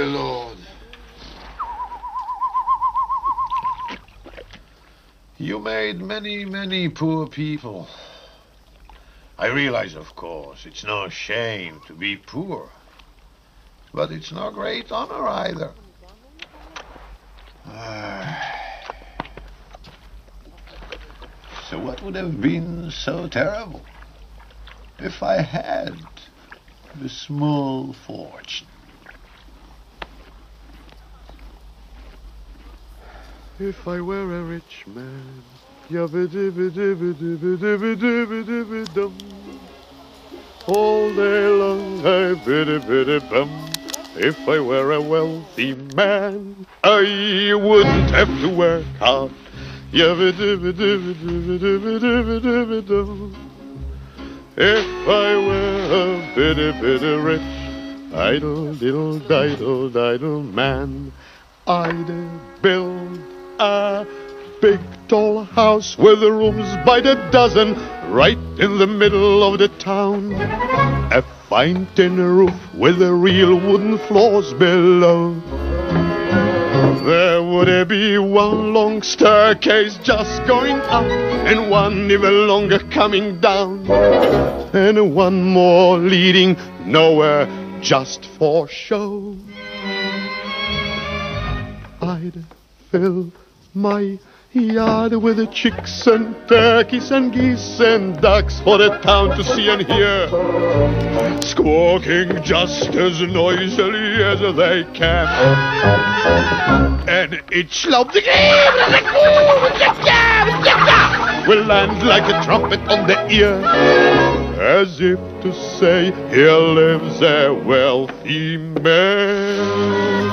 Lord. You made many, many poor people. I realize, of course, it's no shame to be poor. But it's no great honor either. So what would have been so terrible if I had a small fortune? If I were a rich man, all day long I biddy-biddy-bum. If I were a wealthy man, I wouldn't have to work hard. If I were a biddy-biddy rich, idle man, I'd build a big tall house with rooms by the dozen right in the middle of the town. A fine tin roof with real wooden floors below. There would be one long staircase just going up and one even longer coming down, and one more leading nowhere just for show. I'd fill my yard with the chicks and turkeys and geese and ducks for the town to see and hear, squawking just as noisily as they can. And each love will land like a trumpet on the ear, as if to say, here lives a wealthy man.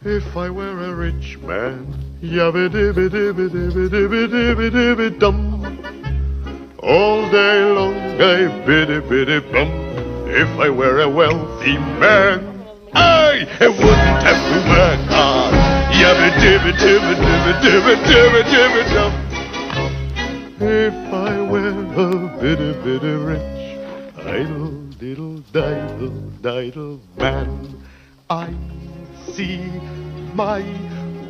If I were a rich man, yabba-dibba-dibba-dibba-dibba-dibba-dibba-dum, all day long I biddy-biddy-bum. If I were a wealthy man, I wouldn't have to work hard. Yabba-dibba-dibba-dibba-dibba-dibba-dibba-dum. If I were a biddy-biddy rich, idle-diddle-diddle-diddle man, I see my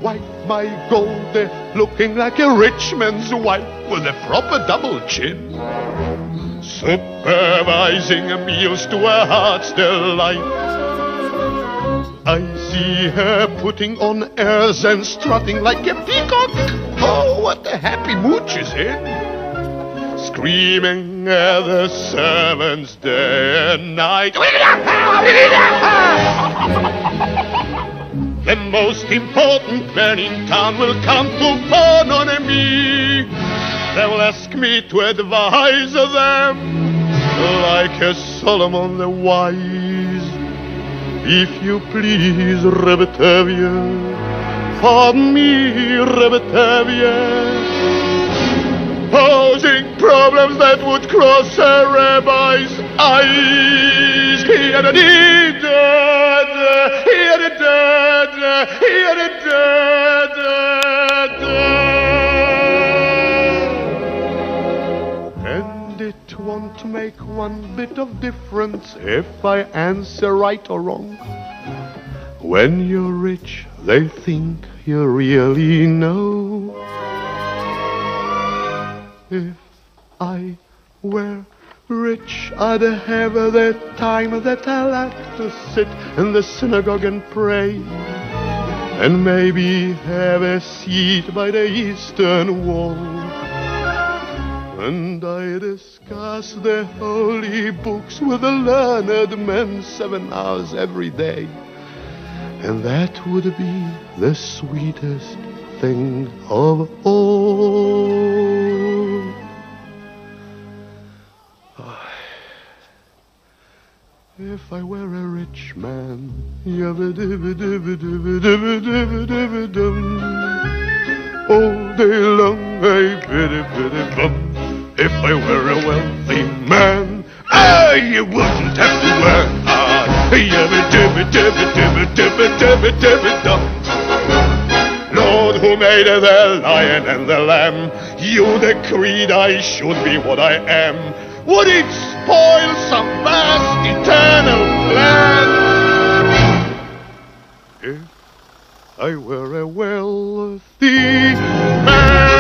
wife, my Goldie, looking like a rich man's wife with a proper double chin, supervising meals to her heart's delight. I see her putting on airs and strutting like a peacock. Oh, what a happy mood she's in, screaming at the servants day and night. The most important man in town will come to fawn on me. They will ask me to advise them like a Solomon the wise. If you please, Rebetavia, pardon me, Rebetavia, posing problems that would cross a rabbi's eyes. And it won't make one bit of difference if I answer right or wrong. When you're rich, they think you really know. If I were rich, I'd have the time that I like to sit in the synagogue and pray, and maybe have a seat by the eastern wall. And I discuss the holy books with the learned men 7 hours every day. And that would be the sweetest thing of all. If I were a rich man, yabba-dibba-dibba-dibba-dibba-dibba-dibba-dum, all day long I biddy-biddy-bum. If I were a wealthy man, I wouldn't have to work hard. Yabba-dibba-dibba-dibba-dibba-dibba-dibba-dum. Lord, who made the lion and the lamb, you decreed I should be what I am. Would it spoil some vast eternal plan if I were a wealthy man?